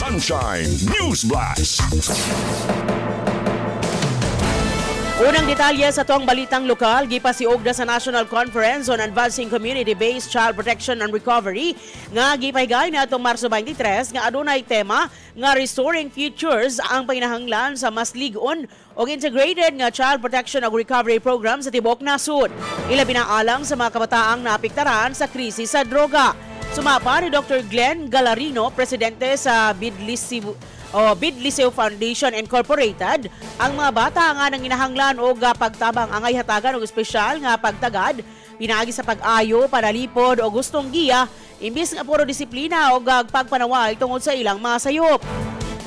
Sunshine News Blast. Unang detalye sa tuwang balitang lokal, gipasiugda sa National Conference on Advancing Community-Based Child Protection and Recovery nga gipahigay na itong Marso 23 nga adunay tema nga Restoring Futures ang panginahanglan sa mas ligon o integrated nga child protection ug recovery program sa tibuok nasod. Ilabi na alang sa mga kabataang naapektaran sa krisis sa droga. Sumapa ni Dr. Glenn Galarino, presidente sa Bidliseo Foundation Incorporated, ang mga bata nga nang inahanglan o pagtabang angay hatagan og espesyal nga pagtagad, pinaagi sa pag-ayo, panalipod o gustong giya, imbis nga puro disiplina o pagpanaway tungod sa ilang mga sayop.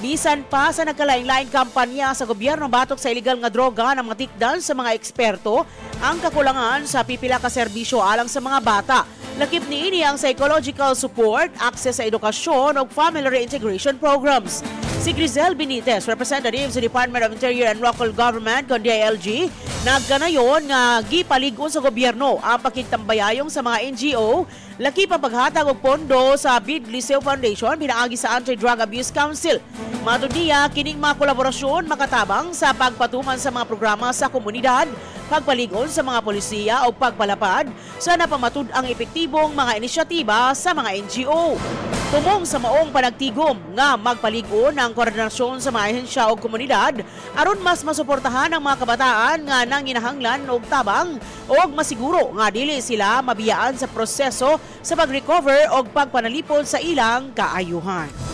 Bisan pa sa nagkalain-lain kampanya sa gobyerno batok sa illegal nga droga ng mga tikdan sa mga eksperto, ang kakulangan sa pipila ka serbisyo alang sa mga bata. Lakip niini ang psychological support, access sa edukasyon o family reintegration programs. Si Grizel Benitez, representative sa Department of Interior and Local Government kon DILG, nagkanayon nga gipaligon sa gobyerno ang pakigtambayayong sa mga NGO, laki pa paghatag og pondo sa Bidliseo Foundation pinaagi sa Anti-Drug Abuse Council. Matod niya, kining mga kolaborasyon makatabang sa pagpatuman sa mga programa sa komunidad, pagpaligon sa mga polisiya o pagpalapad sa napamatud ang epektibong mga inisyatiba sa mga NGO. Tumong sa maong panagtigom nga magpaligon ang koordinasyon sa mga ahensya o komunidad aron mas masuportahan ang mga kabataan nga nanginahanglan og tabang og masiguro nga dili sila mabiyaan sa proseso sa pag-recover o pagpanalipod sa ilang kaayuhan.